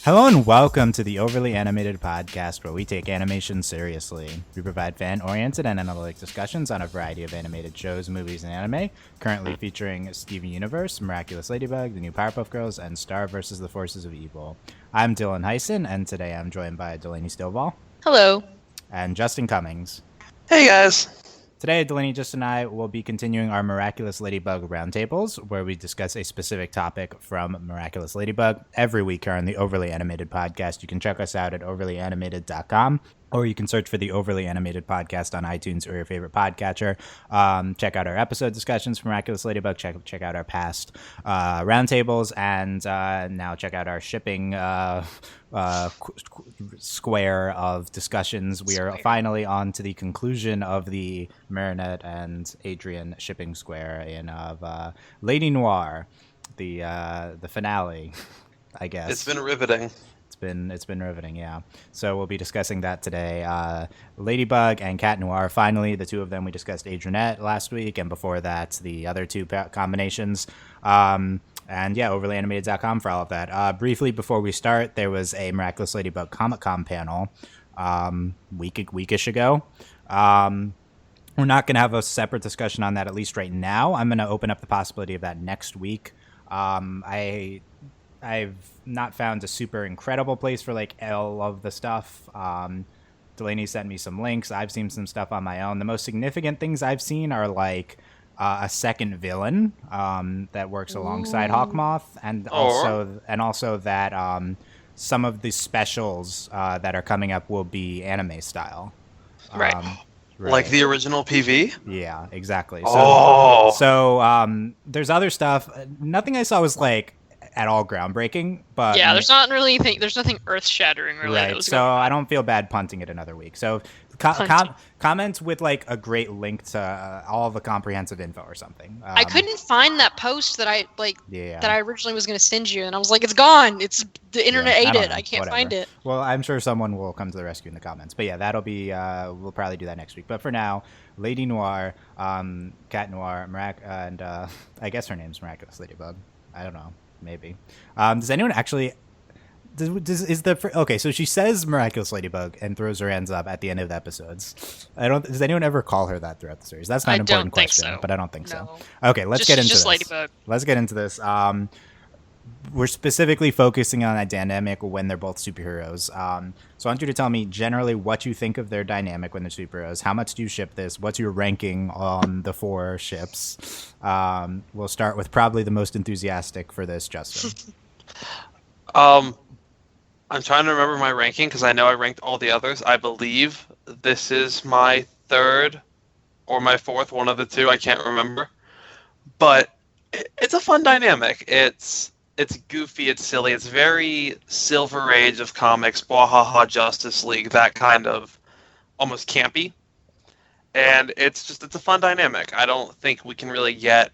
Hello and welcome to the Overly Animated Podcast, where we take animation seriously. We provide fan-oriented and analytic discussions on a variety of animated shows, movies, and anime, currently featuring Steven Universe, Miraculous Ladybug, the new Powerpuff Girls, and Star vs. the Forces of Evil. I'm Dylan Hysen, and today I'm joined by Delaney Stovall. Hello. And Justin Cummings. Hey guys. Today, Delaney, Justin, and I will be continuing our Miraculous Ladybug Roundtables, where we discuss a specific topic from Miraculous Ladybug every week here on the Overly Animated Podcast. You can check us out at overlyanimated.com, or you can search for the Overly Animated Podcast on iTunes or your favorite podcatcher. Check out our episode discussions for Miraculous Ladybug. Check out our past roundtables, and now check out our shipping square of discussions. We are finally on to the conclusion of the Marinette and Adrian shipping square of Ladynoir, the finale, I guess. It's been riveting. It's been riveting, yeah. So we'll be discussing that today. Ladybug and Chat Noir, finally, the two of them. We discussed Adrianette last week, and before that, the other two combinations. And yeah, overlyanimated.com for all of that. Briefly, before we start, there was a Miraculous Ladybug Comic-Con panel weekish ago. We're not going to have a separate discussion on that, at least right now. I'm going to open up the possibility of that next week. I've not found a super incredible place for like all of the stuff. Delaney sent me some links. I've seen some stuff on my own. The most significant things I've seen are like a second villain that works alongside Hawkmoth, and also that some of the specials that are coming up will be anime style. Right. Like the original PV? Yeah, exactly. So, So there's other stuff. Nothing I saw was like at all groundbreaking, but yeah, there's nothing earth-shattering really. Right. So I don't feel bad punting it another week. So comment with like a great link to all the comprehensive info or something. I couldn't find that post that I originally was going to send you, and I was like, it's gone. It's the internet ate it. I can't find it. Well, I'm sure someone will come to the rescue in the comments. But yeah, that'll be we'll probably do that next week. But for now, Ladynoir, Chat Noir, and I guess her name's Miraculous Ladybug. I don't know. Maybe. Does anyone actually? Okay, so she says Miraculous Ladybug and throws her hands up at the end of the episodes. Does anyone ever call her that throughout the series? That's not an important question, but I don't think so. Okay, let's get into this. Ladybug. Let's get into this. We're specifically focusing on that dynamic when they're both superheroes. So I want you to tell me generally what you think of their dynamic when they're superheroes. How much do you ship this? What's your ranking on the 4 ships? We'll start with probably the most enthusiastic for this, Justin. I'm trying to remember my ranking because I know I ranked all the others. I believe this is my 3rd or my 4th, one of the two. I can't remember. But it's a fun dynamic. It's goofy, it's silly, it's very Silver Age of comics, Bwahaha Justice League, that kind of almost campy. And it's a fun dynamic. I don't think we can really get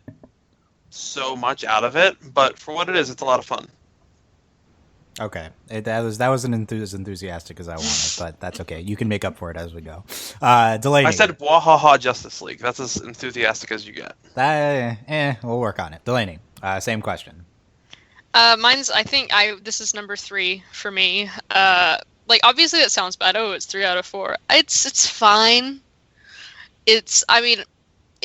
so much out of it, but for what it is, it's a lot of fun. Okay, that wasn't as enthusiastic as I wanted, but that's okay. You can make up for it as we go. Delaney. I said Bwahaha Justice League. That's as enthusiastic as you get. We'll work on it. Delaney, same question. This is number 3 for me. Obviously that sounds bad. Oh, it's 3 out of 4. It's fine. It's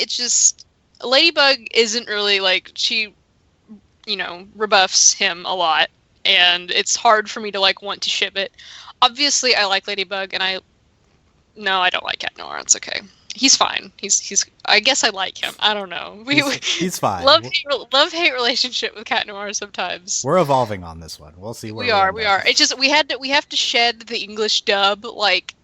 just Ladybug isn't really she, rebuffs him a lot, and it's hard for me to want to ship it. Obviously, I like Ladybug, and I don't like Chat Noir. It's okay. He's fine. He's. I guess I like him. I don't know. He's fine. Love-hate relationship with Chat Noir sometimes. We're evolving on this one. We'll see where we are. It's just we have to shed the English dub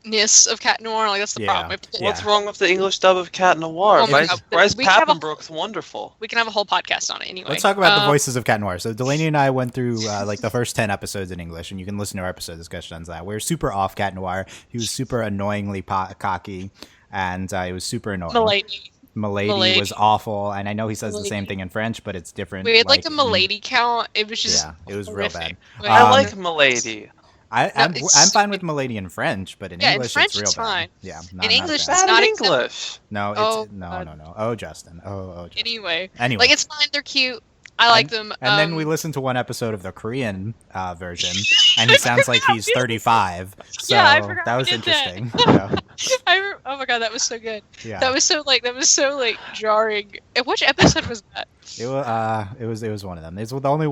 ness of Chat Noir. That's the problem. What's wrong with the English dub of Chat Noir? Bryce Papenbrook's wonderful. We can have a whole podcast on it anyway. Let's talk about the voices of Chat Noir. So Delaney and I went through the first 10 episodes in English, and you can listen to our episode discussions on that. We're super off Chat Noir. He was super annoyingly cocky. And it was super annoying. Milady was awful, and I know he says the same thing in French, but it's different. We had a Milady count. It was just it was horrific. Real bad. I like Milady. I'm fine with Milady in French, but in English French it's real fine. bad. Yeah, in English it's not English. No, no. Oh, Justin. Oh, Justin. Anyway, it's fine. They're cute. I like them. And then we listened to one episode of the Korean version, and he sounds like he's 35. So Yeah, I forgot that we was did that. interesting. Yeah. Oh my god, that was so good. Yeah. That was so like jarring. And which episode was that? It was one of them. It's the only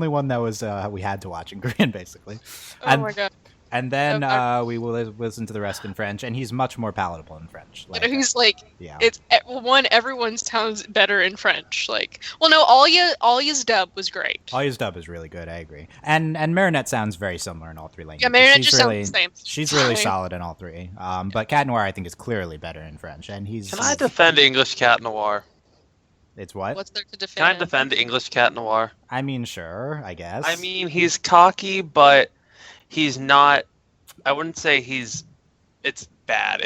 one that was we had to watch in Korean, basically. Oh my god. And then Okay. we will listen to the rest in French, and he's much more palatable in French. You know, he's like, yeah. it's everyone sounds better in French. Like, well, no, Alya's dub was great. Alya's dub is really good. I agree. And Marinette sounds very similar in all three languages. Yeah, Marinette She's just really, sounds the same. She's really solid in all three. But Cat Noir, I think, is clearly better in French, and he's. Can I defend English Cat Noir? It's what? What's there to defend? Can I defend English Cat Noir? I mean, sure, I guess. I mean, he's cocky, but he's not. I wouldn't say it's bad.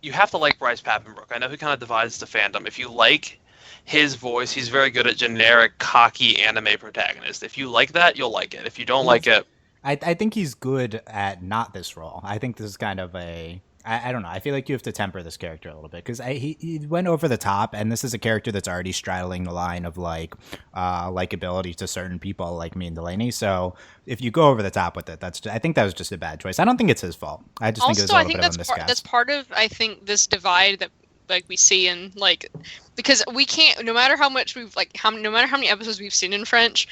You have to like Bryce Papenbrook. I know he kind of divides the fandom. If you like his voice, he's very good at generic, cocky anime protagonist. If you like that, you'll like it. If you don't like it, I think he's good at not this role. I think this is kind of I don't know. I feel like you have to temper this character a little bit because he went over the top, and this is a character that's already straddling the line of likability to certain people like me and Delaney. So if you go over the top with it, I think that was just a bad choice. I don't think it's his fault. I just think it was a little bit of a miscast. That's part of I think this divide that like we see in like because we can't no matter how much we've no matter how many episodes we've seen in French,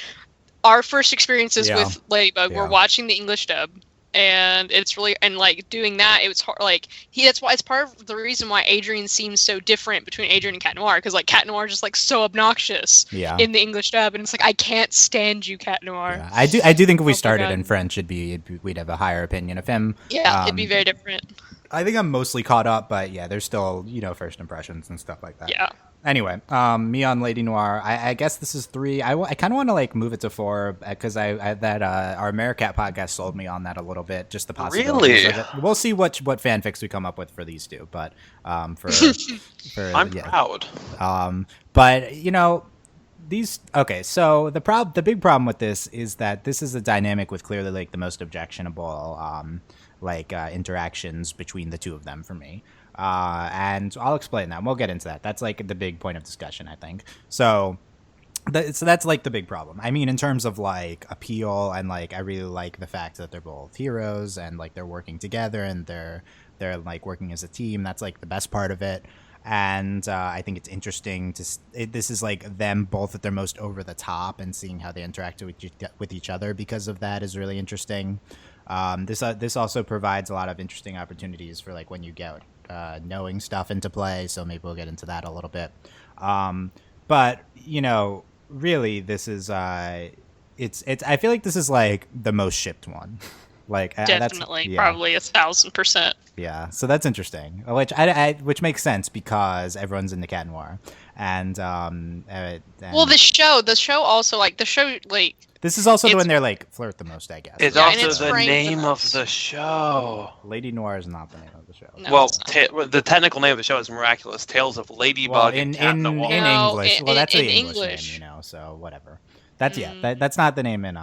our first experiences with Ladybug we're watching the English dub. And it's really like doing that. It was hard. Like that's why it's part of the reason why Adrian seems so different between Adrian and Cat Noir because like Cat Noir is just like so obnoxious in the English dub, and it's like I can't stand you, Cat Noir. Yeah. I do think if we started in French, we'd have a higher opinion of him. Yeah, it'd be very different. I think I'm mostly caught up, but yeah, there's still first impressions and stuff like that. Yeah. Anyway, me on Ladynoir. I guess this is 3. I kind of want to like move it to 4 because our AmeriCat podcast sold me on that a little bit. Just the possibilities of it. We'll see what fanfics we come up with for these two, but I'm proud. But these okay. So the big problem with this is that this is a dynamic with clearly like the most objectionable interactions between the two of them for me. And I'll explain that. We'll get into that. That's like the big point of discussion, I think. So that's like the big problem. I mean, in terms of like appeal and like I really like the fact that they're both heroes and like they're working together and they're like working as a team. That's like the best part of it. And I think it's interesting this is like them both at their most over the top and seeing how they interact with each other because of that is really interesting. This also provides a lot of interesting opportunities for like when you get knowing stuff into play, so maybe we'll get into that a little bit. But really, this is it's. I feel like this is like the most shipped one. Like definitely, probably 1,000%. Yeah, so that's interesting, which makes sense because everyone's into Cat Noir, and well, the show also like this is also when they're like flirt the most, I guess. It's also the name of the show. Ladynoir is not the name of the show. No, well, the technical name of the show is Miraculous Tales of Ladybug and Chat Noir. In English. Well, that's the English name, so whatever. That's that's not the name in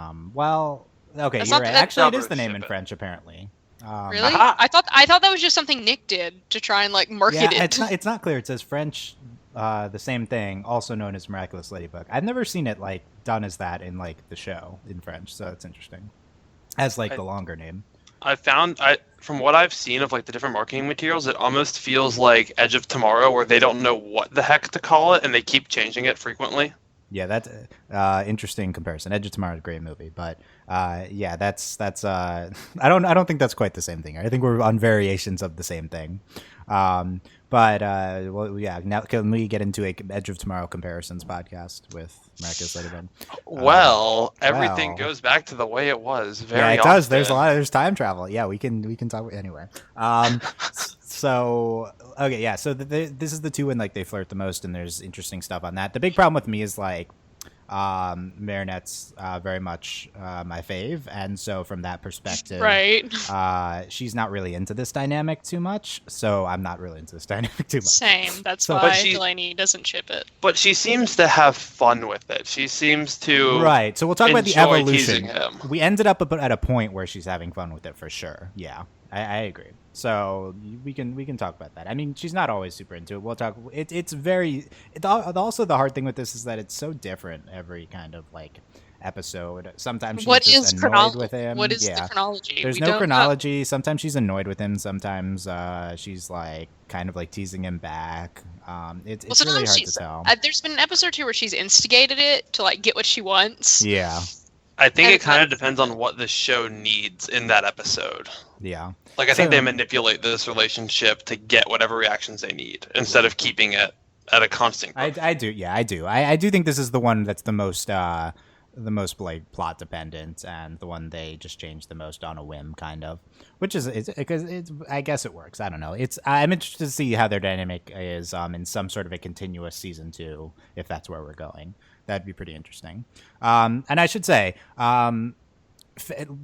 okay, you're right. Actually, it is the name in French apparently. Really? I thought that was just something Nick did to try and like market it. It's not clear. It says French, the same thing, also known as Miraculous Ladybug. I've never seen it like done as that in like the show in French, so it's interesting. As like the longer name. From what I've seen of like the different marketing materials, it almost feels like Edge of Tomorrow, where they don't know what the heck to call it and they keep changing it frequently. Yeah, that's interesting comparison. Edge of Tomorrow is a great movie, but yeah, that's I don't think that's quite the same thing. I think we're on variations of the same thing. But well, yeah. Now can we get into a Edge of Tomorrow comparisons podcast with Miraculous Ladybug? Well, everything goes back to the way it was. Very often. Does. There's time travel. Yeah, we can talk anyway. So okay, yeah. So this is the two when like they flirt the most, and there's interesting stuff on that. The big problem with me is like Marinette's very much my fave, and so from that perspective, right? She's not really into this dynamic too much, so I'm not really into this dynamic too much. Same. That's why Delaney doesn't ship it. But she seems to have fun with it. She seems to right. So we'll talk about the evolution. Him. We ended up at a point where she's having fun with it for sure. Yeah, I agree. So we can talk about that. I mean, she's not always super into it. We'll talk. It's also the hard thing with this is that it's so different every episode. Sometimes she's What just is annoyed with him. What is the chronology? There's We no don't know. chronology. Sometimes she's annoyed with him. Sometimes she's like kind of like teasing him back. It's really sometimes hard to tell. There's been an episode or two where she's instigated it to like get what she wants. Yeah. I think And it kind of depends on what the show needs in that episode. Yeah. Like, I think they manipulate this relationship to get whatever reactions they need instead of keeping it at a constant growth. I do. Yeah, I do. I do think this is the one that's the most like plot dependent and the one they just change the most on a whim, kind of. Which is because it's I guess it works. I don't know. I'm interested to see how their dynamic is in some sort of a continuous season 2, if that's where we're going. That'd be pretty interesting. And I should say,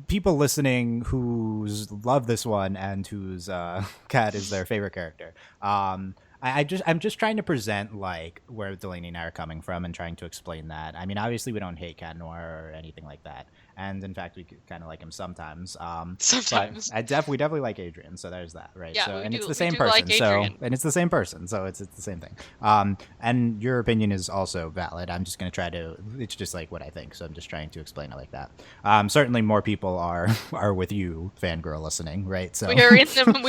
people listening who love this one and whose cat is their favorite character. I'm just trying to present like where Delaney and I are coming from and trying to explain that. I mean, obviously we don't hate Cat Noir or anything like that, and in fact we kind of like him sometimes. Sometimes. But we definitely like Adrian, so there's that, right? Yeah, so we and do- it's the we same do person, like Adrian. it's the same person, so it's the same thing. And your opinion is also valid. I'm just gonna try to. It's just like what I think, so I'm just trying to explain it like that. Certainly more people are with you, fangirl listening, right? So We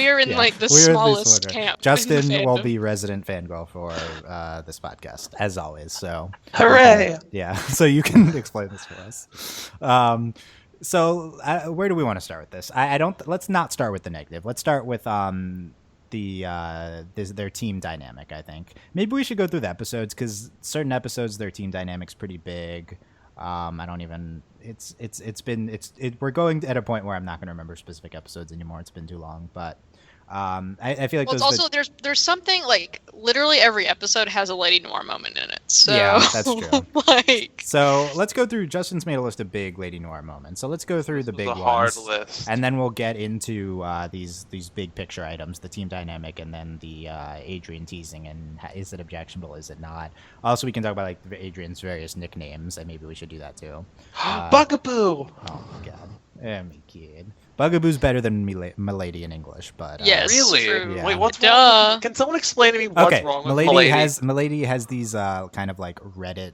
are in Yeah, like the we're in this smallest order. camp. in the Justin will fandom. be resident fangirl for this podcast, as always. So Hooray! yeah, so you can explain this for us. So where do we want to start with this? I don't. Let's not start with the negative. Let's start with their team dynamic. I think maybe we should go through the episodes because certain episodes their team dynamic's pretty big. I don't even. We're going at a point where I'm not going to remember specific episodes anymore. It's been too long, but. I feel like Well, it's also there's something like literally every episode has a Ladynoir moment in it. So Yeah, that's true. like So let's go through. Justin's made a list of big Ladynoir moments. So let's go through the big It's a ones, hard list. and then we'll get into these big picture items, the team dynamic, and then the Adrian teasing and is it objectionable, is it not? Also, we can talk about like Adrian's various nicknames, and maybe we should do that too. Bugaboo! Oh my god, oh my kid. Bugaboo's better than Milady in English, but Yes. Really? true. Yeah. Wait, what's Duh. wrong? Can someone explain to me what's okay, wrong with Milady has these kind of like Reddit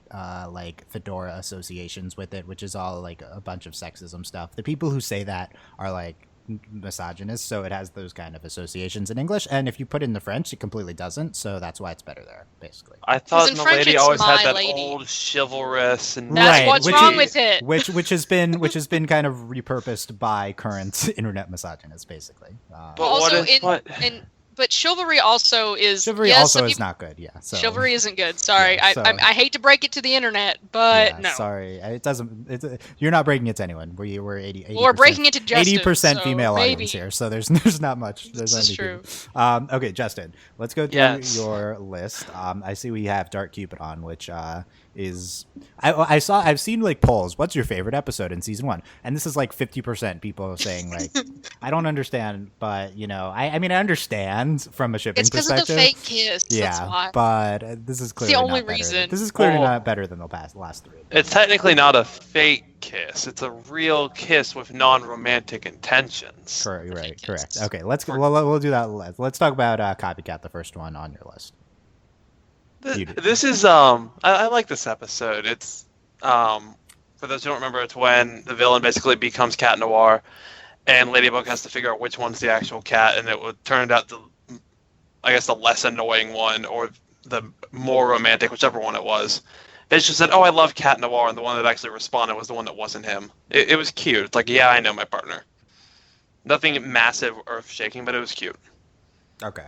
like fedora associations with it, which is all like a bunch of sexism stuff. The people who say that are like misogynist, so it has those kind of associations in English, and if you put it in the French, it completely doesn't, so that's why it's better there, basically. I thought in the French lady it's always my had that lady. old chivalrous and That's Right, what's which wrong is- with it. which has been kind of repurposed by current internet misogynists, basically. But Also, what but chivalry also is Chivalry yes, also some is people- not good, yeah. So, Chivalry isn't good. Sorry, Yeah, so- I hate to break it to the internet, but yeah, no, sorry, it doesn't. You're not breaking it to anyone. We're 80. we're breaking it to Justin. 80% so female maybe. audience here, so there's not much. There's This is not many true. people. Okay, Justin, let's go through Yes. your list. I see we have Dark Cupid on, which is I've seen like polls. What's your favorite episode in season 1? And this is like 50% people saying like I don't understand, but I mean I understand from a shipping It's because of perspective. the fake kiss. That's Yeah, why. but this is clearly only not better. reason. This is clearly Well- not better than the last 3. It's technically not a fake kiss. It's a real kiss with non-romantic intentions. Correct. Right. Yes. Correct. Okay. We'll do that. Let's talk about Copycat, the first one on your list. You do. This is I like this episode. It's for those who don't remember, it's when the villain basically becomes Cat Noir, and Ladybug has to figure out which one's the actual cat, and it would turn out the less annoying one or the more romantic, whichever one it was. It's just said, "Oh, I love Cat Noir," and the one that actually responded was the one that wasn't him. It was cute. It's like, yeah, I know my partner. Nothing massive, earth-shaking, but it was cute. Okay.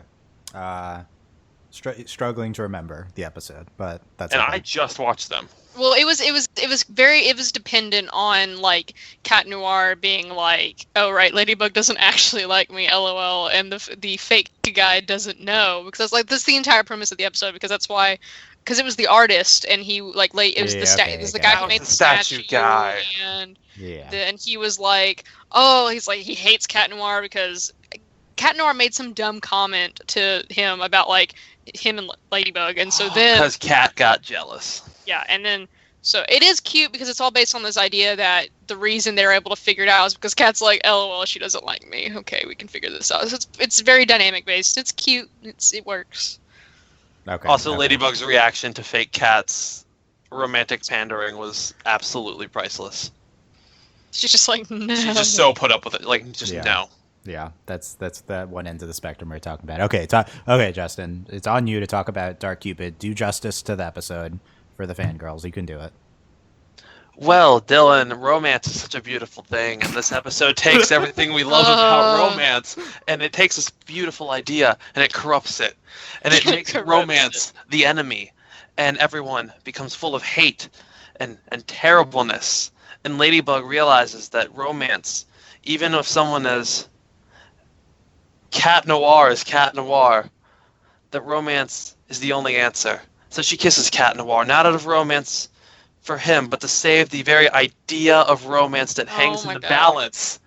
Struggling to remember the episode, but that's And okay. I just watched them. Well, it was dependent on like Cat Noir being like, oh right, Ladybug doesn't actually like me, lol, and the fake guy doesn't know, because that's like this is the entire premise of the episode, because it was the artist and he like it was Yeah, it was the okay, guy okay. who made The the statue guy. and Yeah. and he was like, oh, he's like he hates Cat Noir because Cat Noir made some dumb comment to him about like him and Ladybug, and so then Because Cat got jealous. yeah, and then so it is cute because it's all based on this idea that the reason they're able to figure it out is because Cat's like, LOL, she doesn't like me. Okay, we can figure this out. So it's very dynamic based. It's cute. It works. Okay. Also, okay. Ladybug's reaction to fake Cat's romantic pandering was absolutely priceless. She's just like, no. She's just so put up with it. Like, just Yeah. no. Yeah, that's that one end of the spectrum we're talking about. Okay, okay, Justin, it's on you to talk about Dark Cupid. Do justice to the episode for the fangirls. You can do it. Well, Dylan, romance is such a beautiful thing, and this episode takes everything we love about romance, and it takes this beautiful idea, and it corrupts it, and it makes romance the enemy, and everyone becomes full of hate and terribleness. And Ladybug realizes that romance, even if someone as Cat Noir is Cat Noir, that romance is the only answer. So she kisses Cat Noir, not out of romance for him, but to save the very idea of romance that hangs in the balance,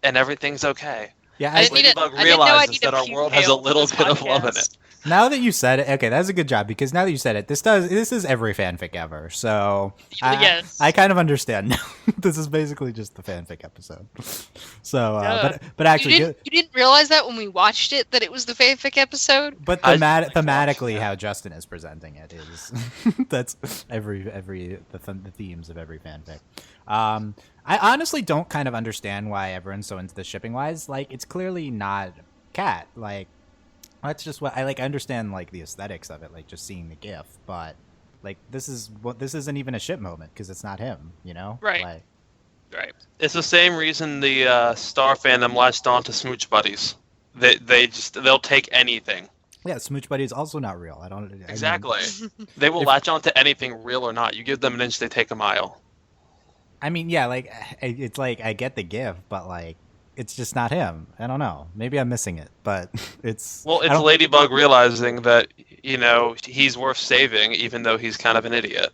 and everything's okay. Yeah, Ladybug realizes that our world has a little bit of love in it. Now that you said it, okay, that's a good job, because now that you said it, this is every fanfic ever. So Yes. I kind of understand now. This is basically just the fanfic episode. So, but actually, you didn't realize that when we watched it, that it was the fanfic episode. but thematically, how Justin is presenting it is that's the themes of every fanfic. I honestly don't kind of understand why everyone's so into the shipping wise. Like, it's clearly not Cat. Like, that's just what I like. I understand like the aesthetics of it, like just seeing the GIF, but like this isn't even a ship moment because it's not him, you know? Right. Like, Right. It's the same reason the Star fandom latched on to Smooch Buddies. They'll take anything. Yeah, Smooch Buddy is also not real. Exactly. They will latch on to anything, real or not. You give them an inch, they take a mile. I mean, yeah, like it's like I get the GIF, but like it's just not him. I don't know. Maybe I'm missing it, but it's Ladybug realizing that he's worth saving, even though he's kind of an idiot.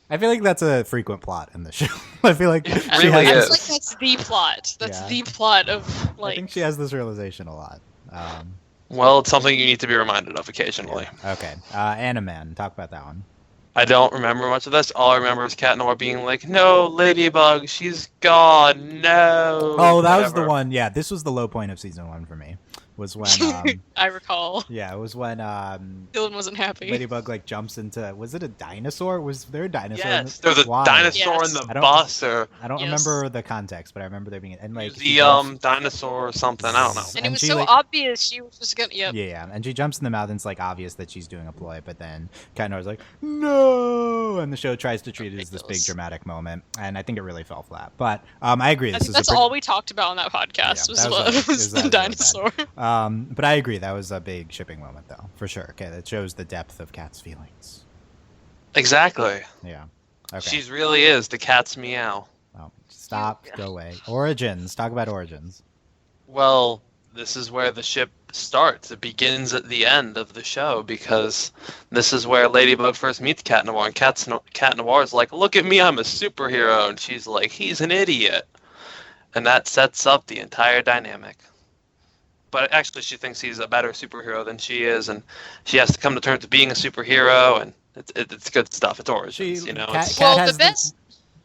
I feel like that's a frequent plot in the show. I feel like it really is. That's the plot. That's the plot of like. I think she has this realization a lot. Well, it's something you need to be reminded of occasionally. Yeah. Okay, Animan, talk about that one. I don't remember much of this. All I remember is Cat Noir being like, "No, Ladybug, she's gone. No." Oh, that was the one. Yeah, this was the low point of season 1 for me. Was when I recall. Yeah, it was when Dylan wasn't happy. Ladybug like jumps into. Was it a dinosaur? Was there a dinosaur? Yes, there's a dinosaur in the bus. I don't remember the context, but I remember there being and like the dinosaur or something. I don't know. And it was so obvious she was just gonna. Yep. Yeah, and she jumps in the mouth, and it's like obvious that she's doing a ploy, but then Cat Noir's like, no, and the show tries to treat it as this big dramatic moment, and I think it really fell flat. But I agree. That's all we talked about on that podcast was the dinosaur. But I agree, that was a big shipping moment, though, for sure. Okay, that shows the depth of Cat's feelings. Exactly. Yeah. Okay. She really is the cat's meow. Oh, stop. Go away. Origins. Talk about Origins. Well, this is where the ship starts. It begins at the end of the show because this is where Ladybug first meets Cat Noir, and Cat Noir is like, "Look at me, I'm a superhero," and she's like, "He's an idiot," and that sets up the entire dynamic. But actually, she thinks he's a better superhero than she is, and she has to come to terms with being a superhero, and it's good stuff. It's Origins,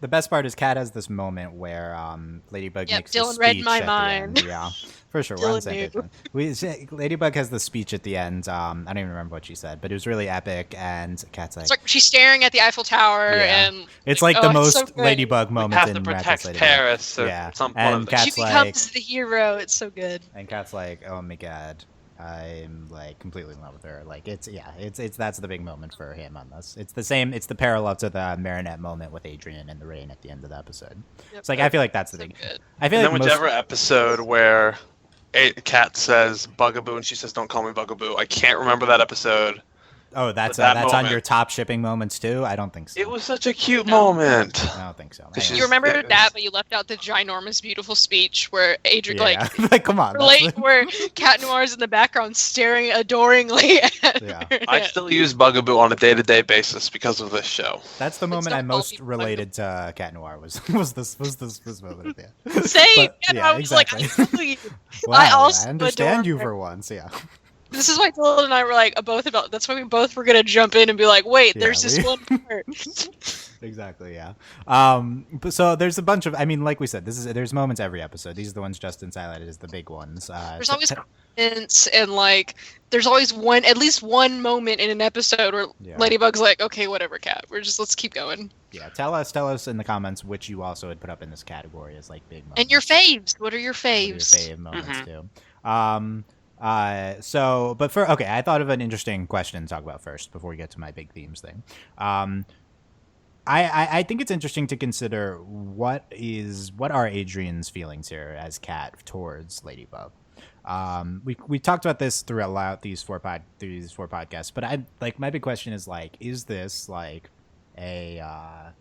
The best part is Cat has this moment where Ladybug makes Dylan a speech read my at mind. The end. Yeah, for sure. We're on the same page. Ladybug has the speech at the end. I don't even remember what she said, but it was really epic. And Cat's like, it's like she's staring at the Eiffel Tower, and it's like the most Ladybug moment in Miraculous Ladybug. Paris, or something. And Cat's she becomes the hero. It's so good. And Cat's like, oh my god, I'm like completely in love with her. Like it's that's the big moment for him on this. It's the same. It's the parallel to the Marinette moment with Adrian in the rain at the end of the episode. Yep. It's like I feel like that's the big. I feel like whichever episode where Cat says Bugaboo and she says, "Don't call me Bugaboo." I can't remember that episode. Oh, that's on your top shipping moments too? I don't think so. It was such a cute moment. I don't think so. You remember that, but you left out the ginormous, beautiful speech where Adrian, like come on, where Cat Noir is in the background staring adoringly at her. I still use Bugaboo on a day-to-day basis because of this show. That's the moment I most related to Cat Noir was this moment at the end. Same. I was exactly. Wow, I understand you for once. Yeah. This is why Dylan and I were like both about. That's why we both were gonna jump in and be like, "Wait, there's this one part." Exactly, yeah. But so there's a bunch of, I mean, like we said, there's moments every episode. These are the ones Justin's highlighted as the big ones. There's always comments and like there's always at least one moment in an episode where Ladybug's like, okay, whatever, Cat. Let's keep going. Yeah, tell us in the comments which you also had put up in this category as like big moments. And your faves. What are your faves? What are your fave moments too? I thought of an interesting question to talk about first before we get to my big themes thing. I think it's interesting to consider what are Adrian's feelings here as Cat towards Ladybug. We talked about this throughout these four podcasts, but my big question is like, is this like a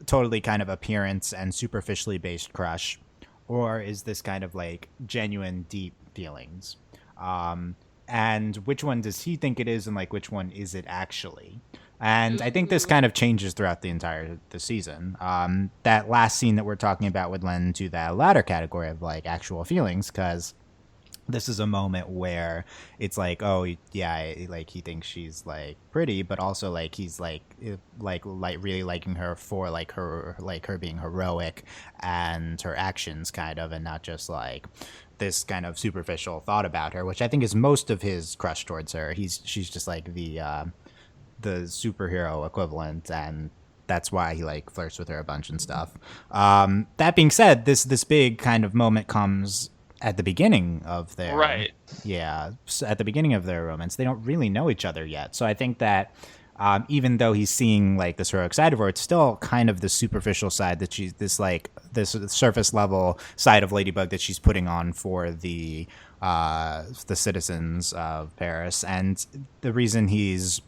totally kind of appearance and superficially based crush, or is this kind of like genuine deep feelings? And which one does he think it is, and like which one is it actually? And I think this kind of changes throughout the season. That last scene that we're talking about would lend to that latter category of like actual feelings, because this is a moment where it's like, oh yeah, like he thinks she's like pretty, but also like he's like really liking her for like her being heroic and her actions kind of, and not just like this kind of superficial thought about her, which I think is most of his crush towards her. She's just like the superhero equivalent, and that's why he like flirts with her a bunch and stuff. That being said, this big kind of moment comes at the beginning of their at the beginning of their romance. They don't really know each other yet, so I think that even though he's seeing like this heroic side of her, it's still kind of the superficial side that she's this surface level side of Ladybug that she's putting on for the citizens of Paris. And the reason he's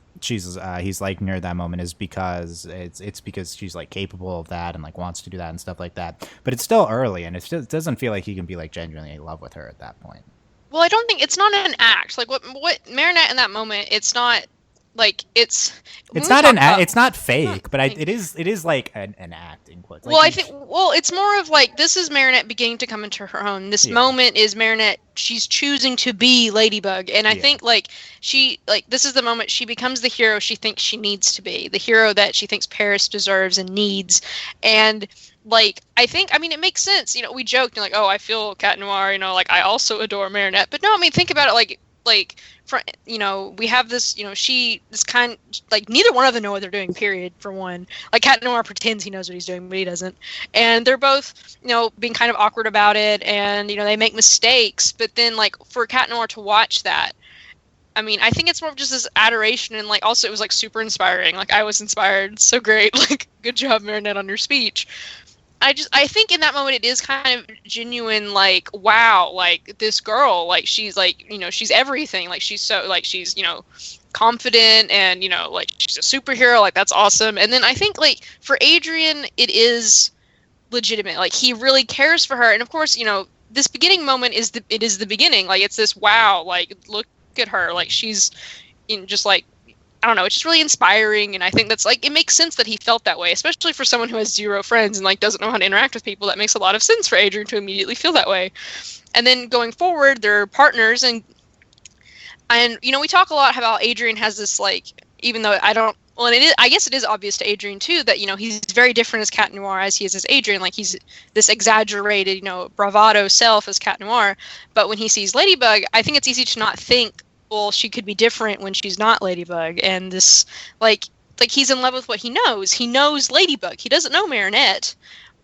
liking her at that moment is because it's because she's like capable of that and like wants to do that and stuff like that. But it's still early, and it doesn't feel like he can be like genuinely in love with her at that point. Well, I don't think it's not an act. Like what Marinette in that moment, it's not like it's not an act. It's not fake, but it is like an act in quotes. Well, I think it's more of like this is Marinette beginning to come into her own. This moment is Marinette. She's choosing to be Ladybug, and I think like this is the moment she becomes the hero she thinks she needs to be, the hero that she thinks Paris deserves and needs. And like I mean it makes sense. You know, we joked like, oh, I feel Cat Noir. You know, like I also adore Marinette, but no, I mean think about it like. You know, we have this, you know, this kind like neither one of them know what they're doing, period, for one. Like Cat Noir pretends he knows what he's doing, but he doesn't. And they're both, you know, being kind of awkward about it, and, you know, they make mistakes. But then, like, for Cat Noir to watch that, I mean, I think it's more of just this adoration, and, like, also it was, like, super inspiring. Like, I was inspired. So great. Like, good job, Marinette, on your speech. I think in that moment it is kind of genuine, like, wow, like, this girl, like, she's, like, you know, she's everything. Like, she's so, like, she's, you know, confident, and, you know, like, she's a superhero, like, that's awesome. And then I think, like, for Adrian, it is legitimate. Like, he really cares for her. And, of course, you know, this beginning moment is the beginning. Like, it's this, wow, like, look at her. Like, she's, you know, just, like, I don't know, it's just really inspiring, and I think that's, like, it makes sense that he felt that way, especially for someone who has zero friends and, like, doesn't know how to interact with people. That makes a lot of sense for Adrian to immediately feel that way. And then going forward, they're partners, and you know, we talk a lot about Adrian has this, like, even though I guess it is obvious to Adrian, too, that, you know, he's very different as Cat Noir as he is as Adrian. Like, he's this exaggerated, you know, bravado self as Cat Noir, but when he sees Ladybug, I think it's easy to not think, well, she could be different when she's not Ladybug. And this, like he's in love with what he knows. He knows Ladybug. He doesn't know Marinette.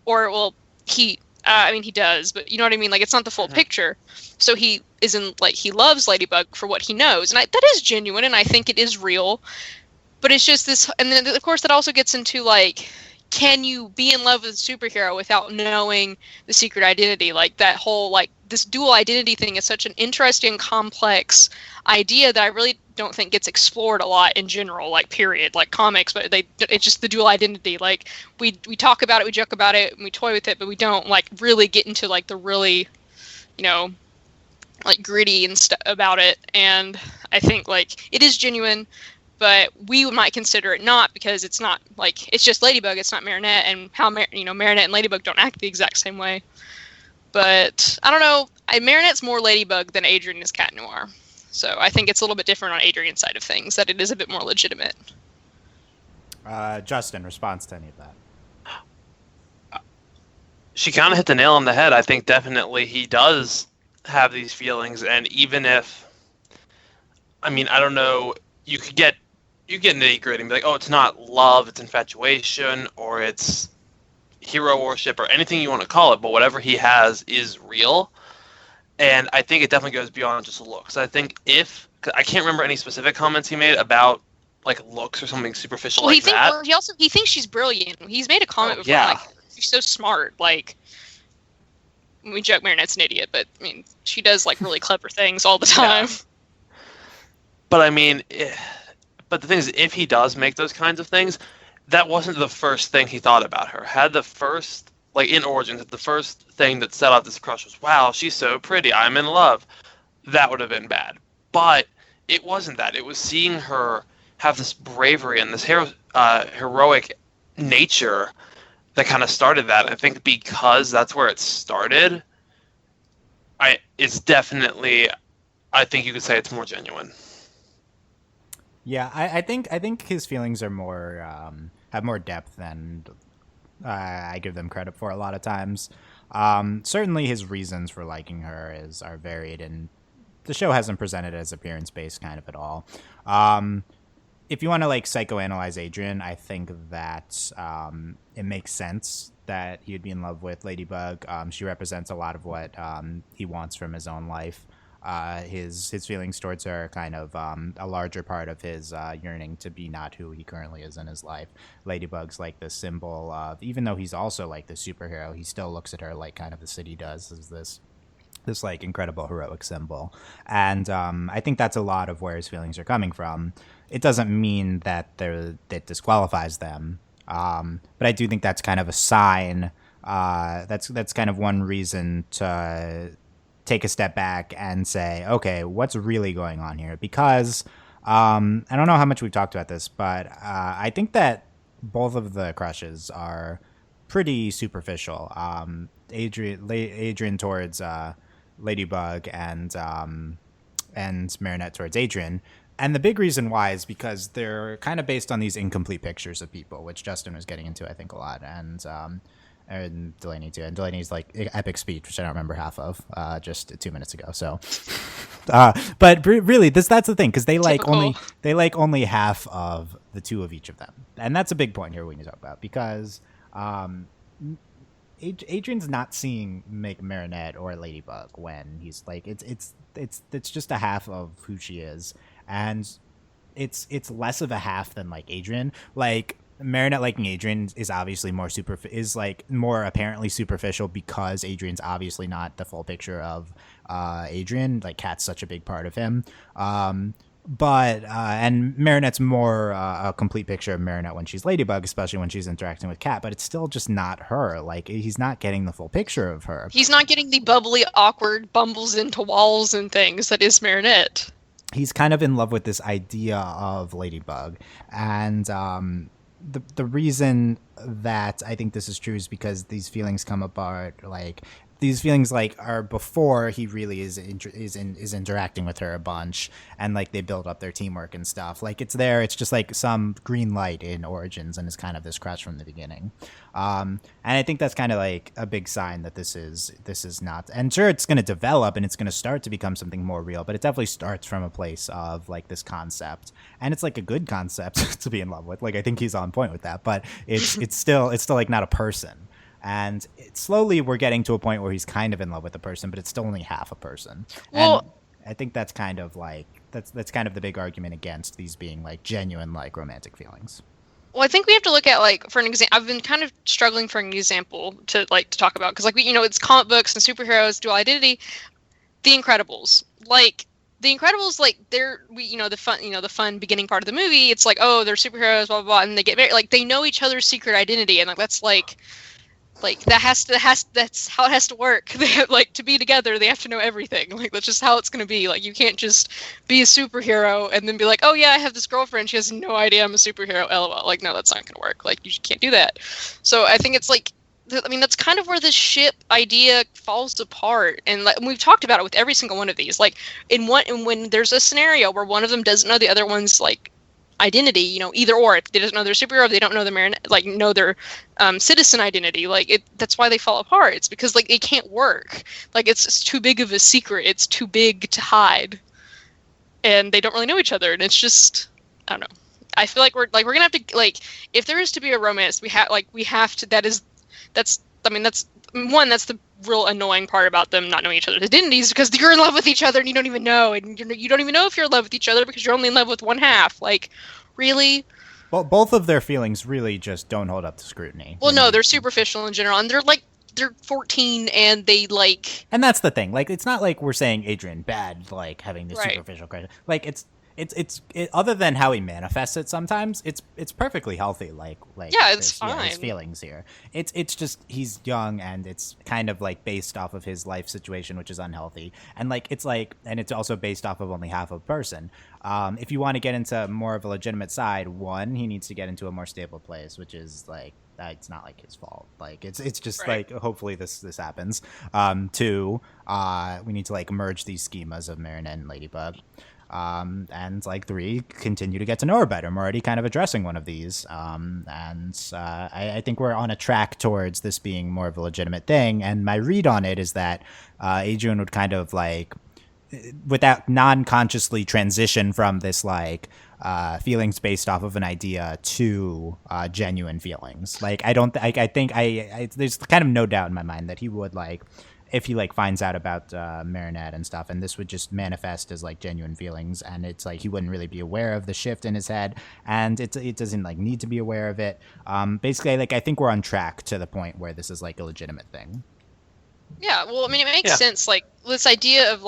Or, well, he does, but you know what I mean? Like, it's not the full picture. So he he loves Ladybug for what he knows. And that is genuine, and I think it is real. But it's just this, and then, of course, that also gets into, like, can you be in love with a superhero without knowing the secret identity? Like, that whole, like, this dual identity thing is such an interesting, complex idea that I really don't think gets explored a lot in general, like, period, like comics, but it's just the dual identity. Like, we talk about it, we joke about it, and we toy with it, but we don't, like, really get into, like, the really, you know, like, gritty and stuff about it. And I think, like, it is genuine, but we might consider it not, because it's not, like, it's just Ladybug, it's not Marinette, and how, you know, Marinette and Ladybug don't act the exact same way. But, I don't know, Marinette's more Ladybug than Adrian is Cat Noir. So I think it's a little bit different on Adrian's side of things, that it is a bit more legitimate. Justin, response to any of that? She kind of hit the nail on the head. I think definitely he does have these feelings, and even if, I mean, I don't know, you get nitty gritty and be like, oh, it's not love, it's infatuation, or it's hero worship, or anything you want to call it, but whatever he has is real. And I think it definitely goes beyond just looks. I think I can't remember any specific comments he made about like looks or something superficial Well, that. he thinks she's brilliant. He's made a comment before, yeah. like, she's so smart. Like, we joke Marinette's an idiot, but I mean, she does like really clever things all the time. Yeah. But I mean, but the thing is, if he does make those kinds of things, that wasn't the first thing he thought about her. Had the first, like in Origins, the first thing that set off this crush was, wow, she's so pretty, I'm in love. That would have been bad. But it wasn't that. It was seeing her have this bravery and this heroic nature that kind of started that. I think because that's where it started, it's definitely, I think you could say it's more genuine. Yeah, I think his feelings are more have more depth than I give them credit for a lot of times. Certainly, his reasons for liking her are varied, and the show hasn't presented it as appearance based kind of at all. If you want to like psychoanalyze Adrian, I think that it makes sense that he'd be in love with Ladybug. She represents a lot of what he wants from his own life. His feelings towards her are kind of a larger part of his yearning to be not who he currently is in his life. Ladybug's like the symbol of, even though he's also like the superhero, he still looks at her like kind of the city does, as this like incredible heroic symbol. And I think that's a lot of where his feelings are coming from. It doesn't mean that that disqualifies them, but I do think that's kind of a sign. That's kind of one reason to take a step back and say, okay, what's really going on here? Because I don't know how much we've talked about this, but I think that both of the crushes are pretty superficial. Adrian towards Ladybug and Marinette towards Adrian. And the big reason why is because they're kind of based on these incomplete pictures of people, which Justin was getting into, I think, a lot. And Delaney too. And Delaney's like epic speech, which I don't remember half of, just 2 minutes ago. So, but really, that's the thing, because they like only half of the two of each of them, and that's a big point here we need to talk about, because Adrian's not seeing Marinette or Ladybug when he's like it's just a half of who she is, and it's less of a half than like Adrian. Like Marinette liking Adrian is obviously more apparently superficial, because Adrian's obviously not the full picture of Adrian. Like Kat's such a big part of him. But Marinette's more a complete picture of Marinette when she's Ladybug, especially when she's interacting with Kat, but it's still just not her. Like, he's not getting the full picture of her. He's not getting the bubbly, awkward, bumbles into walls and things that is Marinette. He's kind of in love with this idea of Ladybug. And the reason that I think this is true is because these feelings come apart, like these feelings like are before he really is interacting with her a bunch, and like they build up their teamwork and stuff. Like it's there, it's just like some green light in Origins, and it's kind of this crush from the beginning. And I think that's kind of like a big sign that this is not, and sure, it's going to develop and it's going to start to become something more real, but it definitely starts from a place of like this concept, and it's like a good concept to be in love with. Like I think he's on point with that, but it's still like not a person. And slowly we're getting to a point where he's kind of in love with a person, but it's still only half a person. Well, and I think that's kind of like that's kind of the big argument against these being like genuine like romantic feelings. Well, I think we have to look at, like, for an example, I've been kind of struggling for an example to talk about, because like it's comic books and superheroes, dual identity. The Incredibles, like the Incredibles, like the fun beginning part of the movie. It's like, oh, they're superheroes, blah blah blah, and they get married. Like they know each other's secret identity, and like that's like that's how it has to work. They have, like, to be together, they have to know everything. Like that's just how it's going to be. Like you can't just be a superhero and then be like, oh yeah, I have this girlfriend, she has no idea I'm a superhero, lol. Like no, that's not going to work. Like you can't do that. So I think it's like, I mean, that's kind of where the ship idea falls apart. And like we've talked about it with every single one of these. Like when there's a scenario where one of them doesn't know the other one's like identity, either or. If they don't know their superhero, if they don't know their know their citizen identity, that's why they fall apart. It's because it can't work. It's too big of a secret. It's too big to hide, and they don't really know each other. And it's just, I don't know. I feel like we're gonna have to, if there is to be a romance, we have to. That's the real annoying part about them not knowing each other's identities, because you're in love with each other and you don't even know, and you don't even know if you're in love with each other because you're only in love with one half. Really? Well, both of their feelings really just don't hold up to scrutiny. Well, no, they're superficial in general, and they're 14 and they And that's the thing. It's not like we're saying Adrian bad, having this superficial credit. It's other than how he manifests it sometimes, it's perfectly healthy. It's fine. His feelings here. It's just he's young, and it's kind of based off of his life situation, which is unhealthy, and and it's also based off of only half a person. If you want to get into more of a legitimate side, one, he needs to get into a more stable place, which is it's not his fault. It's just right. Hopefully this happens. Two, we need to merge these schemas of Marinette and Ladybug. And three, continue to get to know her better. I'm already kind of addressing one of these. I think we're on a track towards this being more of a legitimate thing. And my read on it is that Adrian would kind of without non-consciously transition from this feelings based off of an idea to genuine feelings. I think there's kind of no doubt in my mind that he would if he finds out about Marinette and stuff, and this would just manifest as genuine feelings, and it's he wouldn't really be aware of the shift in his head, and it doesn't need to be aware of it. Basically, I think we're on track to the point where this is a legitimate thing. Yeah, well, I mean, it makes sense. This idea of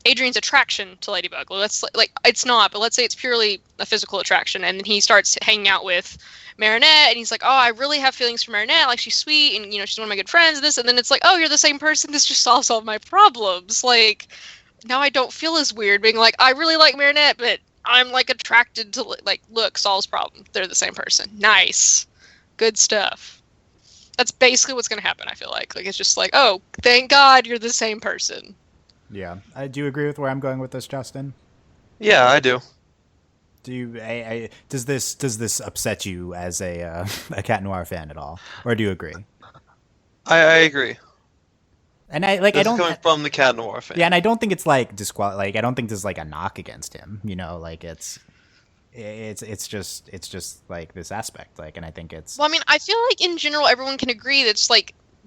Adrian's attraction to Ladybug. Well, that's it's not, but let's say it's purely a physical attraction, and then he starts hanging out with Marinette, and he's like, oh, I really have feelings for Marinette. She's sweet, and she's one of my good friends. And then it's oh, you're the same person. This just solves all my problems. Now I don't feel as weird being I really like Marinette, but I'm attracted to look, solves problem. They're the same person. Nice, good stuff. That's basically what's gonna happen. I feel it's just oh, thank God you're the same person. Yeah, do you agree with where I'm going with this, Justin? Yeah, I do. Do you? Does this upset you as a Cat Noir fan at all, or do you agree? I agree. And I don't coming from the Cat Noir fan. Yeah, and I don't think it's I don't think there's a knock against him. It's just this aspect. And I think it's. Well, I mean, I feel in general everyone can agree that's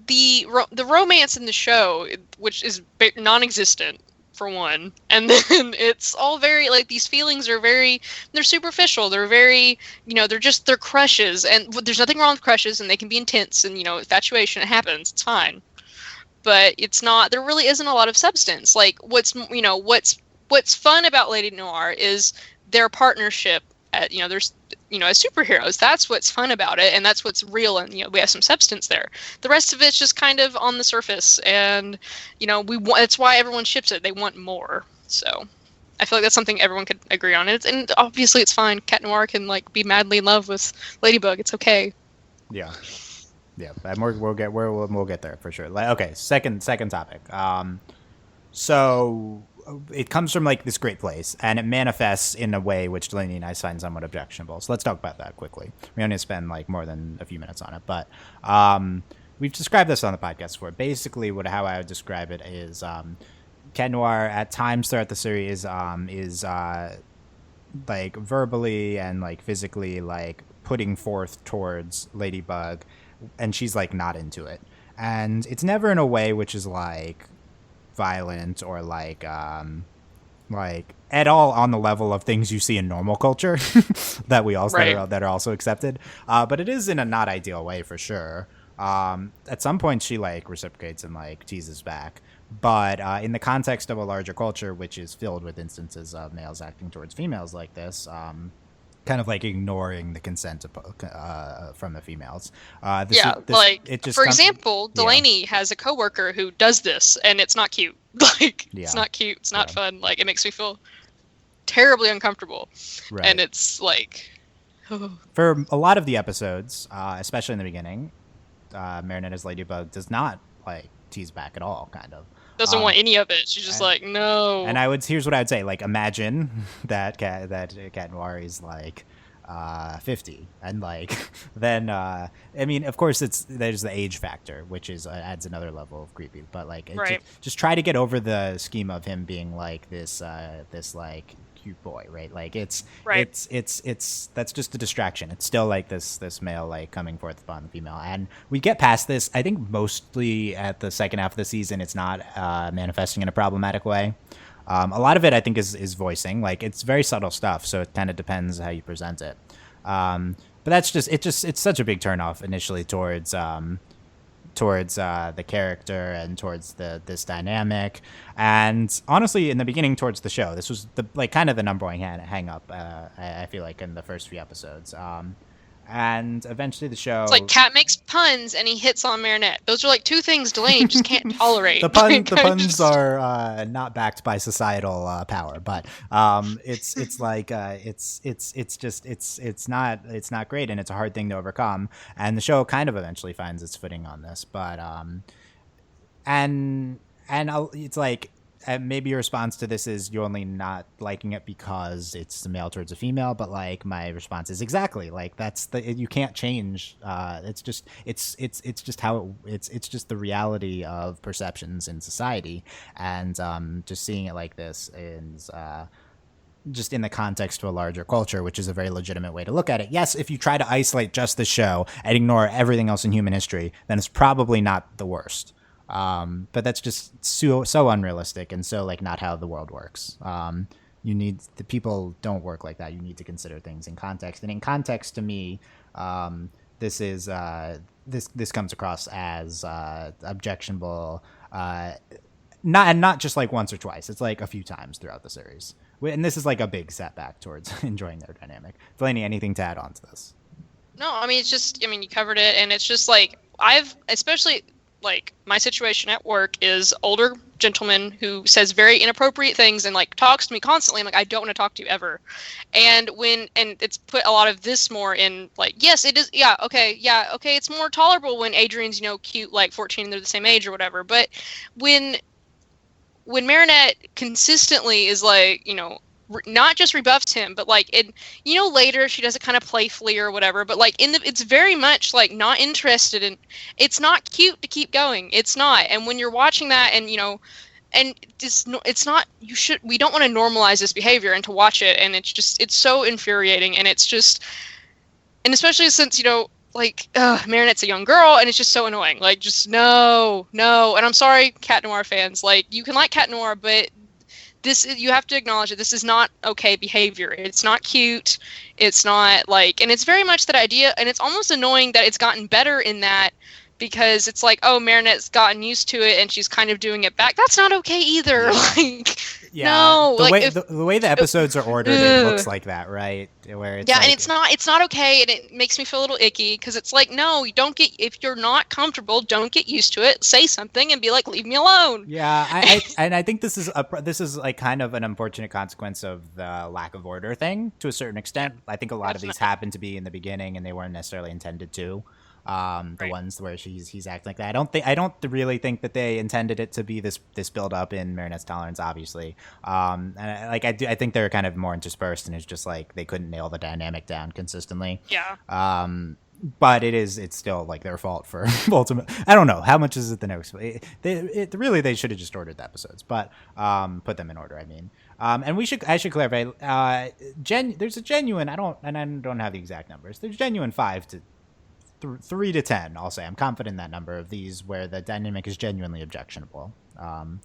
the romance in the show, which is non-existent. For one, and then it's all very these feelings are they're superficial, they're very they're crushes, and there's nothing wrong with crushes, and they can be intense, and infatuation, it happens, it's fine, but it's not, there really isn't a lot of substance. What's fun about Ladynoir is their partnership there's as superheroes. That's what's fun about it, and that's what's real, and we have some substance there. The rest of it's just kind of on the surface, and that's why everyone ships it. They want more. So I feel that's something everyone could agree on. And obviously it's fine. Cat Noir can be madly in love with Ladybug. It's okay. Yeah. We'll get there for sure. Okay, second topic. So it comes from this great place, and it manifests in a way which Delaney and I find somewhat objectionable. So let's talk about that quickly. We only spend more than a few minutes on it, but we've described this on the podcast before. Basically, how I would describe it is Cat Noir at times throughout the series is verbally and physically putting forth towards Ladybug, and she's not into it, and it's never in a way which is violent or at all on the level of things you see in normal culture that we also that are also accepted, but it is in a not ideal way for sure. At some point she reciprocates and teases back, but in the context of a larger culture which is filled with instances of males acting towards females like this, kind of ignoring the consent from the females. For example, Delaney has a coworker who does this, and it's not cute. It's not cute. It's not fun. It makes me feel terribly uncomfortable. Right. And it's for a lot of the episodes, especially in the beginning, Marinette as Ladybug does not tease back at all, kind of. doesn't want any of it. She's just like, no. And here's what I would say. Like, imagine that Cat Noir is like 50, and like then I mean, of course there's the age factor, which is adds another level of creepy, but like just try to get over the scheme of him being like this like cute boy, right? Like it's that's just a distraction. It's still like this male like coming forth upon the female, and we get past this. I think mostly at the second half of the season it's not manifesting in a problematic way. A lot of it, I think, is voicing. Like, it's very subtle stuff, so it kind of depends how you present it. But that's it's such a big turnoff initially towards the character and towards this dynamic. And honestly, in the beginning, towards the show, this was kind of the number one hang up. I feel like in the first few episodes. And eventually the show... It's like Cat makes puns and he hits on Marinette. Those are like two things Delaney just can't tolerate. The puns are not backed by societal power, but it's not great, and it's a hard thing to overcome. And the show kind of eventually finds its footing on this, but it's like... maybe your response to this is you're only not liking it because it's a male towards a female, but like my response is exactly like you can't change. It's just how it's just the reality of perceptions in society, and just seeing it like this is just in the context of a larger culture, which is a very legitimate way to look at it. Yes, if you try to isolate just the show and ignore everything else in human history, then it's probably not the worst. But that's just so unrealistic and so like not how the world works. The people don't work like that. You need to consider things in context, and in context to me, this is this comes across as objectionable, not just like once or twice. It's like a few times throughout the series, and this is like a big setback towards enjoying their dynamic. Delaney, anything to add on to this? No, I mean, you covered it, and it's just like especially like my situation at work is older gentleman who says very inappropriate things and like talks to me constantly. I'm like, I don't want to talk to you ever. And it's put a lot of this more in like, yes, it is. Yeah. Okay. It's more tolerable when Adrian's, cute, like 14 and they're the same age or whatever. But when Marinette consistently is like, not just rebuffs him, but like later she does it kind of playfully or whatever, but like it's very much like not interested in. It's not cute to keep going. It's not. And when you're watching that, and it's not. We don't want to normalize this behavior and to watch it, and it's so infuriating, and it's just, and especially since Marinette's a young girl, and it's just so annoying. Like, just no. And I'm sorry, Cat Noir fans. Like, you can like Cat Noir, but you have to acknowledge that this is not okay behavior. It's not cute. It's not and it's very much that idea, and it's almost annoying that it's gotten better in that, because it's like, oh, Marinette's gotten used to it and she's kind of doing it back. That's not okay either. No. The way the episodes are ordered, it looks like that, right? Where it's and it's not okay, and it makes me feel a little icky, because it's like, no, you don't if you're not comfortable, don't get used to it. Say something and be like, leave me alone. Yeah, I think this is like kind of an unfortunate consequence of the lack of order thing to a certain extent. I think a lot of these happen to be in the beginning, and they weren't necessarily intended to. The ones where he's acting like that. I don't really think that they intended it to be this build up in Marinette's tolerance, obviously. And I think they're kind of more interspersed, and it's just like they couldn't nail the dynamic down consistently. Yeah. But it's still like their fault for ultimate. I don't know how much is it the next. They should have just ordered the episodes, but put them in order. I mean. And I should clarify. There's a genuine. I don't have the exact numbers. There's genuine 5 to 3 to 10, I'll say. I'm confident in that number of these where the dynamic is genuinely objectionable. There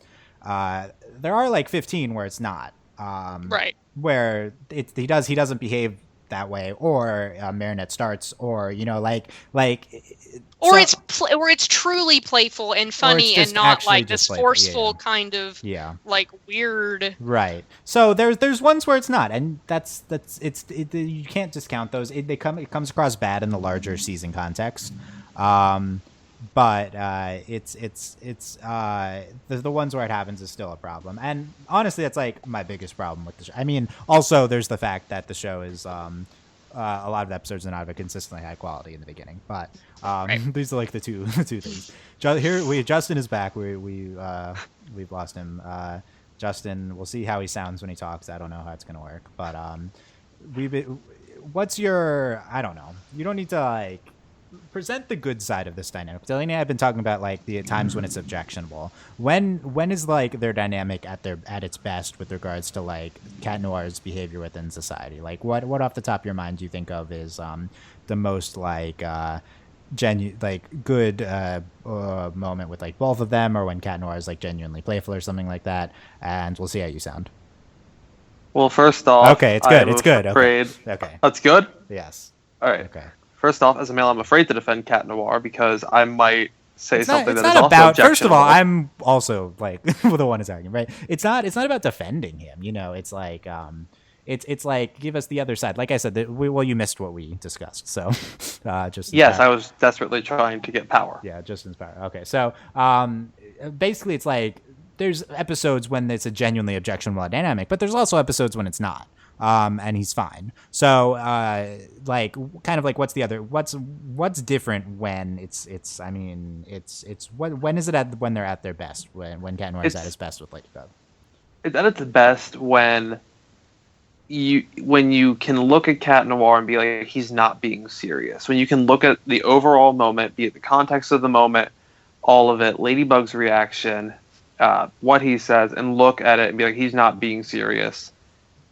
are like 15 where it's not. Right. Where he doesn't behave that way, or Marinette starts, or or it's truly playful and funny, and not like this forceful kind of like weird. Right. So there's ones where it's not, and that's you can't discount those. It comes across bad in the larger season context. But the ones where it happens is still a problem, and honestly, that's like my biggest problem with the show. I mean, also there's the fact that the show is a lot of the episodes are not of a consistently high quality in the beginning. But Right. these are like the two things. Here, Justin is back. We've lost him. Justin, we'll see how he sounds when he talks. I don't know how it's gonna work, but what's your? I don't know. You don't need to like present the good side of this dynamic. Delaney and I have been talking about like the times when it's objectionable. When is like their dynamic at its best with regards to like Cat Noir's behavior within society? Like what off the top of your mind do you think of is the most like good moment with like both of them, or when Cat Noir is like genuinely playful or something like that? And we'll see how you sound. Well, first off, Okay, it's good. I'm It's good. afraid. Okay. That's good. Yes. All right. Okay. First off, as a male, I'm afraid to defend Cat Noir because I might say something It's that is not also about. objectionable. First of all, I'm also like the one attacking, right? It's not about defending him. You know, it's like it's like give us the other side. Like I said, you missed what we discussed. So just Yes, I was desperately trying to get power. yeah, Justin's power. Okay, so basically, it's like there's episodes when it's a genuinely objectionable dynamic, but there's also episodes when it's not. And he's fine. So, like, kind of like, what's different when it's. I mean, when is it when they're at their best? When Cat Noir is at his best with Ladybug? It's at its best when you can look at Cat Noir and be like, he's not being serious. When you can look at the overall moment, be it the context of the moment, all of it, Ladybug's reaction, what he says, and look at it and be like, he's not being serious.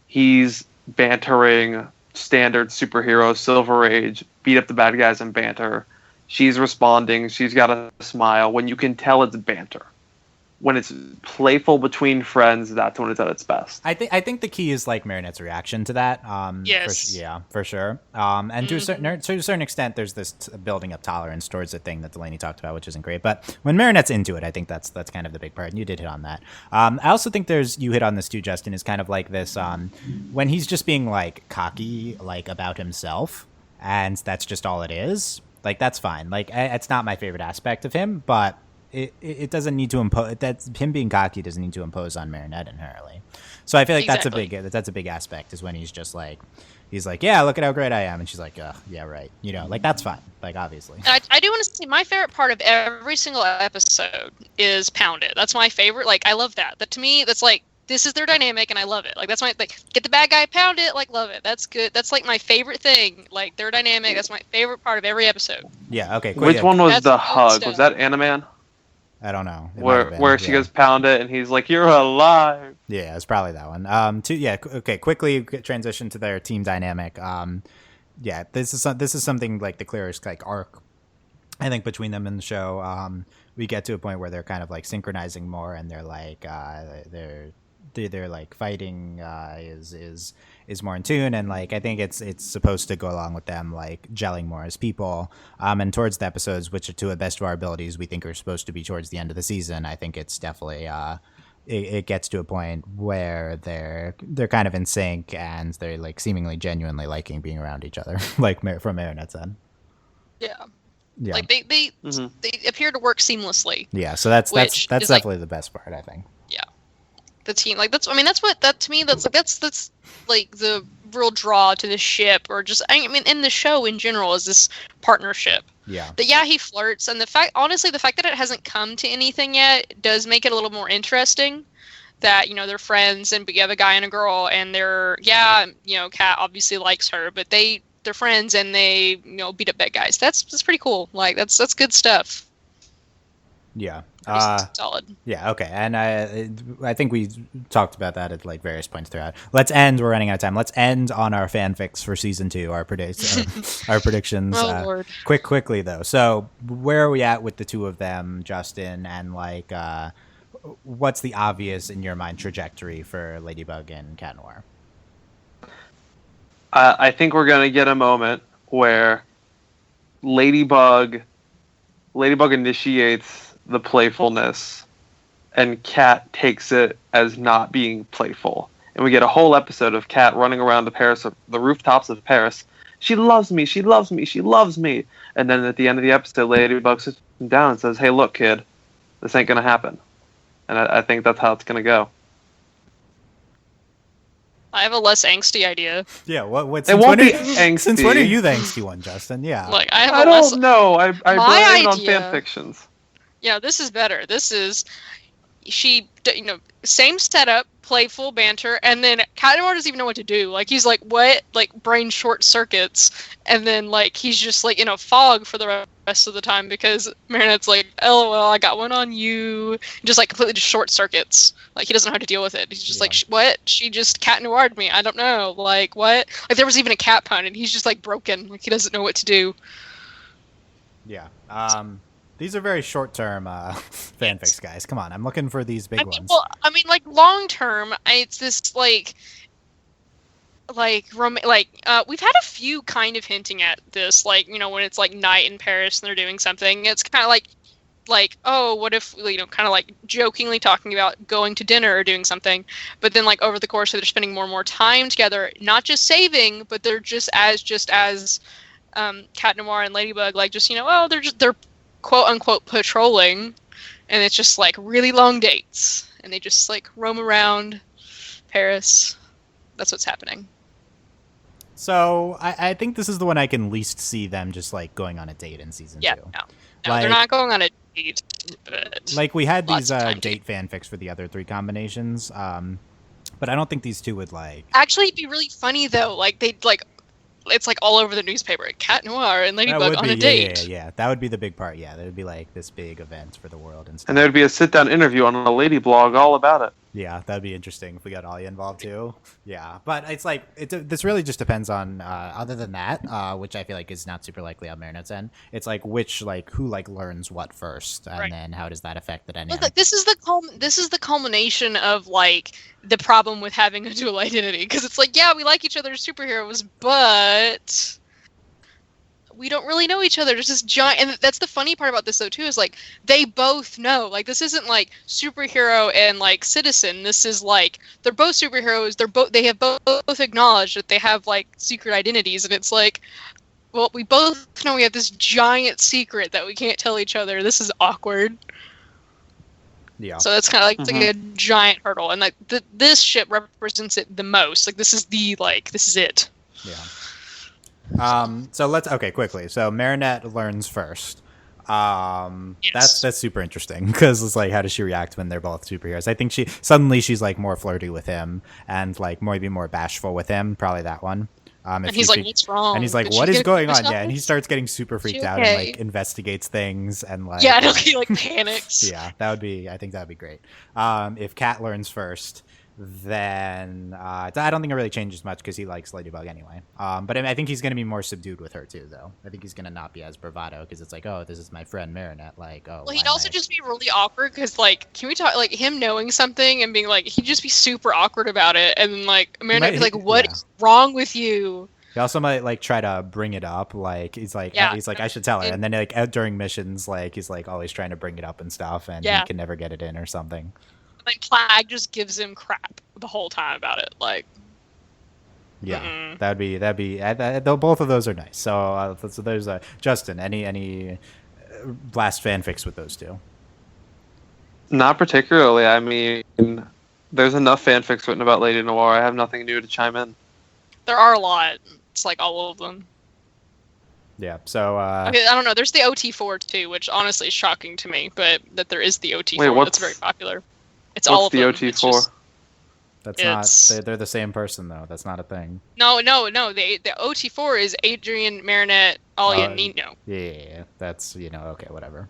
He's bantering standard superhero, Silver Age, beat up the bad guys and banter. She's responding. She's got a smile. When you can tell it's banter. When it's playful between friends, that's when it's at its best. I think the key is like Marinette's reaction to that. Yes. For sure. And to a certain extent, there's this building up tolerance towards the thing that Delaney talked about, which isn't great. But when Marinette's into it, I think that's kind of the big part. And you did hit on that. I also think you hit on this too, Justin, is kind of like this when he's just being like cocky, like about himself, and that's just all it is. Like that's fine. Like it's not my favorite aspect of him, but. It doesn't need to impose. That's him being cocky doesn't need to impose on Marinette inherently. So I feel like Exactly. that's a big aspect is when he's like, yeah, look at how great I am, and she's like, yeah, right, you know, like that's fine, like obviously. And I do want to say my favorite part of every single episode is Pound It. That's my favorite. Like I love that. That to me, that's like this is their dynamic, and I love it. Like that's my like get the bad guy, pound it, like love it. That's good. That's like my favorite thing. Like their dynamic. That's my favorite part of every episode. Yeah. Okay. Cool, Which yeah. one was That's the good hug? stuff. Was that Animan? I don't know. It might have been, Where she yeah. goes pound it and he's like, "You're alive." Yeah, it's probably that one. Okay, quickly transition to their team dynamic. Yeah, this is something like the clearest like arc, I think, between them in the show. We get to a point where they're kind of like synchronizing more, and they're like they're like fighting is more in tune, and like I think it's supposed to go along with them like gelling more as people. And towards the episodes, which are to the best of our abilities, we think are supposed to be towards the end of the season. I think it's definitely it gets to a point where they're kind of in sync, and they're like seemingly genuinely liking being around each other, like from Marinette's end. Yeah. Yeah. Like they Mhm. they appear to work seamlessly. Yeah, so that's Which is, like- definitely the best part, I think. The team, like that's to me that's like the real draw to the ship, or just I mean in the show in general is this partnership. Yeah. That yeah, he flirts, and the fact that it hasn't come to anything yet does make it a little more interesting. That they're friends, and you have a guy and a girl, and Kat obviously likes her, but they're friends, and they beat up bad guys. That's pretty cool. Like that's good stuff. Yeah. Pretty solid. Yeah, okay. And I think we talked about that at like various points throughout. We're running out of time. Let's end on our fanfics for season 2, our predictions. Oh Lord. Quickly though. So where are we at with the two of them, Justin, and like what's the obvious in your mind trajectory for Ladybug and Cat Noir? I think we're gonna get a moment where Ladybug initiates the playfulness, and Cat takes it as not being playful, and we get a whole episode of Cat running around the rooftops of Paris. She loves me, she loves me, she loves me. And then at the end of the episode, Ladybug sits him down and says, "Hey, look, kid, this ain't gonna happen." And I think that's how it's gonna go. I have a less angsty idea. Yeah, what? It won't be angsty. Since when are you the angsty one, Justin? Yeah. Like I have I a less. don't know. I blame it on idea- fan fictions. Yeah, this is better. This is same setup, playful banter, and then Cat Noir doesn't even know what to do. Like he's like, what? Like brain short circuits, and then like he's just like in a fog for the rest of the time because Marinette's like, LOL, I got one on you. Just like completely just short circuits. Like he doesn't know how to deal with it. He's just like, what? She just Cat Noired me. I don't know. Like what? Like there was even a cat pun, and he's just like broken. Like he doesn't know what to do. Yeah. These are very short-term fanfics, guys. Come on, I'm looking for these big ones. Well, I mean, like long-term, it's this we've had a few kind of hinting at this, like when it's like night in Paris and they're doing something. It's kind of like oh, what if kind of like jokingly talking about going to dinner or doing something, but then like over the course of they're spending more and more time together, not just saving, but they're just as Cat Noir and Ladybug, like just they're quote unquote patrolling, and it's just like really long dates, and they just like roam around Paris. That's what's happening. So I think this is the one I can least see them just like going on a date in season 2. No, they're not going on a date. But like we had these date fanfics for the other 3 combinations, but I don't think these 2 would like. Actually, it'd be really funny though. Like they'd like. It's like all over the newspaper. Cat Noir and Ladybug on a date. Yeah. That would be the big part. Yeah, that would be like this big event for the world and stuff. And there would be a sit-down interview on a lady blog all about it. Yeah, that'd be interesting if we got Alia involved too. Yeah, but it's like this really just depends on other than that, which I feel like is not super likely on Marinette's end. It's like who learns what first, and then how does that affect the dynamic? Look, this is the culmination of like the problem with having a dual identity, because it's like, yeah, we like each other as superheroes, but we don't really know each other. There's this giant, and that's the funny part about this though too, is like they both know. Like this isn't like superhero and like citizen. This is like they're both superheroes. They have both acknowledged that they have like secret identities, and it's like, well, we both know we have this giant secret that we can't tell each other. This is awkward. Yeah. So that's kind of like, it's like a giant hurdle, and like this ship represents it the most. Like this is it. Yeah. So let's quickly. So Marinette learns first. Yes. That's super interesting because it's like, how does she react when they're both superheroes? I think she's like more flirty with him and like maybe more bashful with him. Probably that one. And he's like, what's wrong? And he's like, what is going on? Yeah, and he starts getting super freaked out and like investigates things and like he like panics. Yeah, I think that would be great. If Cat learns first, then I don't think it really changes much because he likes Ladybug anyway. But I think he's going to be more subdued with her too, though. I think he's going to not be as bravado because it's like, oh, this is my friend Marinette. Like, oh. Well, he'd also just be really awkward because, like, can we talk, like, him knowing something and being like, he'd just be super awkward about it, and then like Marinette would be like, what is wrong with you? He also might like try to bring it up, like he's like I should tell her, and then like during missions, like he's like always trying to bring it up and stuff, and he can never get it in or something. Like Plag just gives him crap the whole time about it, like. Yeah, that'd be though both of those are nice. So there's Justin. Any blast fanfics with those 2? Not particularly. I mean, there's enough fanfics written about Ladynoir. I have nothing new to chime in. There are a lot. It's like all of them. Yeah, so okay, I don't know. There's the OT4 too, which honestly is shocking to me, but that there is the OT4. Wait, that's very popular. It's all of them. What's the OT4? That's not. They're the same person though. That's not a thing. No. The OT4 is Adrian, Marinette, Alia, and Nino. Yeah. That's okay, whatever.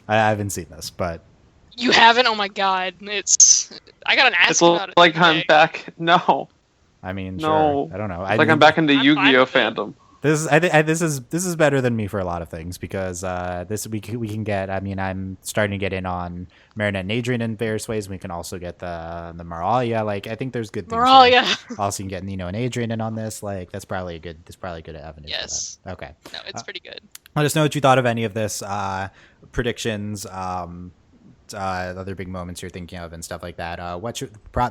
I haven't seen this, but you haven't? Oh my god! I got an ask about it. Like I'm back. No. I mean, no. Sure. I don't know. I'm back into Yu-Gi-Oh fandom. This is better than me for a lot of things because we can get. I mean, I'm starting to get in on Marinette and Adrian in various ways. We can also get the Moralia. Like I think there's good things. Moralia. Also, you can get Nino and Adrian in on this. Like that's probably a good avenue. Yes. For that. Okay. No, it's pretty good. Let us know what you thought of any of this. Predictions. Other big moments you're thinking of and stuff like that.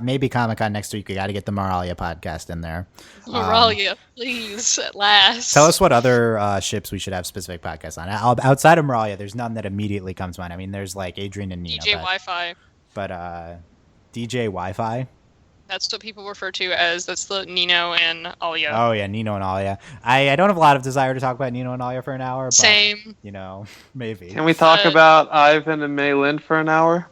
Maybe Comic-Con next week. We got to get the Moralia podcast in there. Moralia, please, at last. Tell us what other ships we should have specific podcasts on. Outside of Moralia, there's none that immediately comes to mind. I mean, there's like Adrian and Nina. DJ Wi-Fi. But DJ Wi-Fi? That's what people refer to as, that's the Nino and Alia. Oh yeah, Nino and Alia. I don't have a lot of desire to talk about Nino and Alia for an hour, but Same. Maybe. Can we talk about Ivan and Mei Lin for an hour?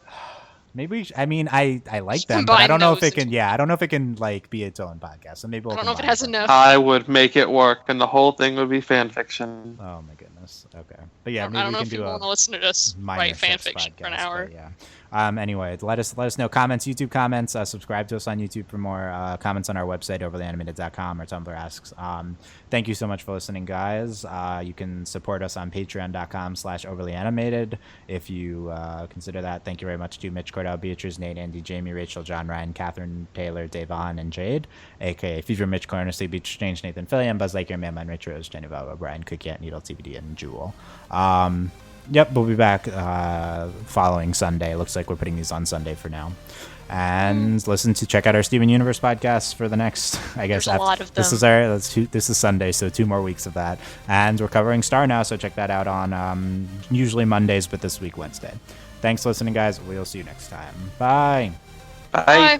Maybe I like them, but Combine I don't know if those it can. Yeah, I don't know if it can like be its own podcast. So maybe we'll I don't know if it combine has them. enough. I would make it work, and the whole thing would be fan fiction. Oh my goodness. Okay, but yeah, I maybe don't we know can if do people a want to listen to us minor write ships fanfiction for an podcast, hour. but yeah. Anyway, let us know. Comments, YouTube comments. Subscribe to us on YouTube for more comments on our website, overlyanimated.com. Our Tumblr asks. Thank you so much for listening, guys. You can support us on patreon.com/overlyanimated if you consider that. Thank you very much to Mitch, Cordell, Beatrice, Nate, Andy, Jamie, Rachel, John, Ryan, Catherine, Taylor, Devon, and Jade, aka Fever, Mitch, Corner, Sleep, Beach, Exchange, Nathan, Fillion, Buzz Lightyear, Man, Man, Rich Rose, Jenny, Baba, Brian, Cookie, Ant, Needle, TBD, and Jewel. Yep, we'll be back following Sunday. Looks like we're putting these on Sunday for now. And check out our Steven Universe podcast for the next, I guess. There's a lot of them. This is Sunday, so 2 more weeks of that. And we're covering Star now, so check that out on usually Mondays, but this week Wednesday. Thanks for listening, guys. We'll see you next time. Bye. Bye. Bye.